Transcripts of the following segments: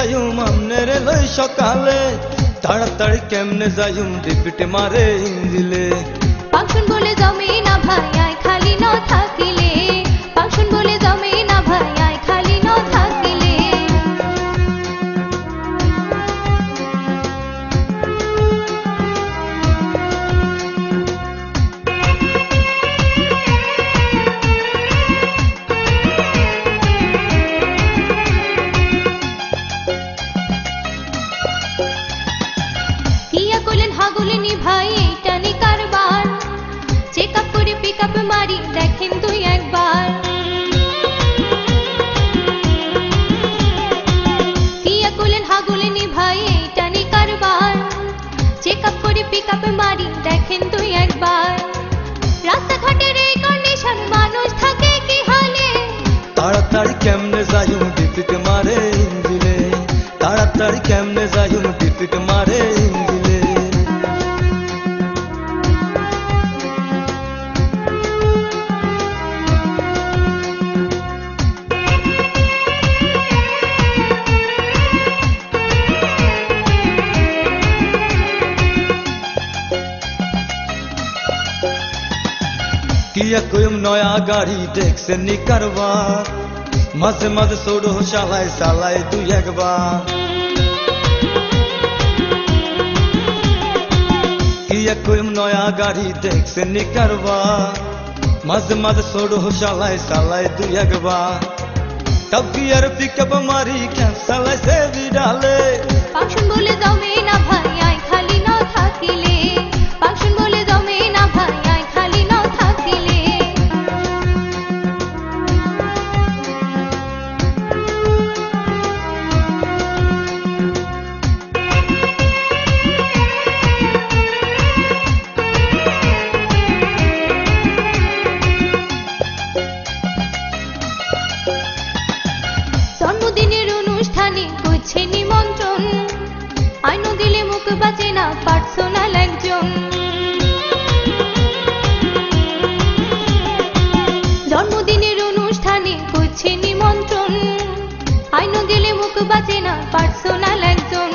যাইম আমনের লই সকালে তাড়াতাড়ি কেমনে যাইম রিপিট মারে ইঞ্জিলে ফাংশন বলে জমে না ভাই আয় খালি ন থাকিলে ফাংশন বলে জমে না ভাই আয় খালি ন থাকিলে কিয়া কইলেন হাগুলেনি ভাই এইটা নি কারবার চেকআপ করে পিকআপ মারি দেখেন তুই একবার কিয়া কইলেন হাগুলেনি ভাই এইটা নি কারবার চেকআপ করে পিকআপ মারি দেখেন তুই একবার রাস্তাঘাটের এই কন্ডিশন মানুষ থাকে কি হালে তাড়াতাড়ি কেমনে যাইম রিপিট মারে ইঞ্জিলে তাড়াতাড়ি কেমনে যাইম রিপিট মারে ইঞ্জিলে কিয়া কইম নয়া গাড়ি দেখছে নি কারবার মাঝে মাঝে ছোড়ো চালায় চালায় দুই একবার কিয়া কইম নয়া গাড়ি দেখছে নি কারবার মাঝে মাঝে ছোড়ো চালায় চালায় দুই একবার তব কি আর পিকআপ মারি চালায় সে বিড়ালে ফাংশন বলে জমে না ভাই আয় খালি ন থাকিলে ফাংশন বলে জমে না ভাই আয় খালি ন থাকিলে জন্মদিনের অনুষ্ঠানে করছে নিমন্ত্রণ আইন দিলে মুখ বাঁচে না পার্সোনাল একজন জন্মদিনের অনুষ্ঠানে করছে নিমন্ত্রণ আইন দিলে মুখ বাঁচে না পার্সোনাল একজন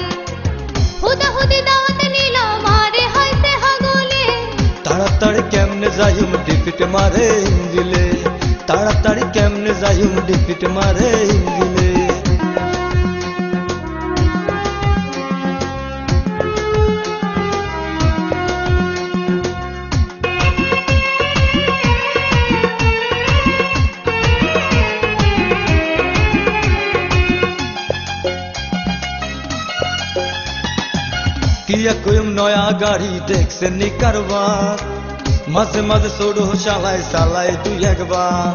হুদাহুদি দাওয়াতে নিলাম আরে হাইতে হাগলে তাড়াতাড়ি কেমনে যাইম রিপিট মারে ইঞ্জিলে তাড়াতাড়ি কেমনে যাইম রিপিট মারে ইঞ্জিলে কিয়া কইম নয়া গাড়ি দেখছে নি কারবার মাঝে মাঝে ছোড়ো চালায় চালায় দুই একবার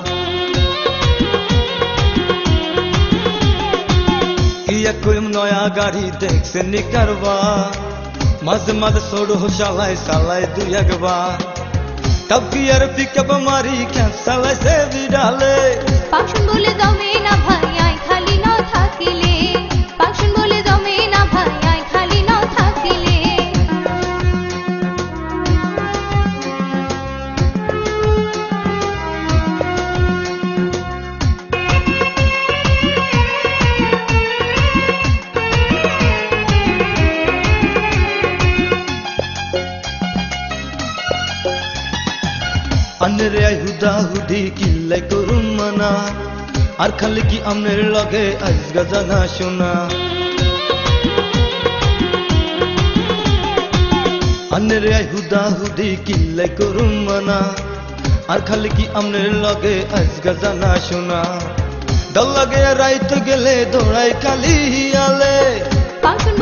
কিয়া কইম নয়া গাড়ি দেখছে নি কারবার মাঝে মাঝে ছোড়ো চালায় চালায় দুই একবার তব কি আর পিকআপ মারি চালায় সে বিড়ালে ফাংশন বলে জমে না ভাই আয় খালি ন থাকিলে ফাংশন বলে জমে না ভাই আয় খালি ন থাকিলে আন্নের আই হুদা হুদি কিল্লাই করুম মানা আর খালি কি আমনের লগে আজগা জানা শোনা আন্নের আই হুদা হুদি কিল্লাই করুম মানা আর খালি কি আমনের লগে আজগা জানা শোনা ডল লাগে রাইত গেলে দৌড়াই খালি হিয়ালে ফাংশন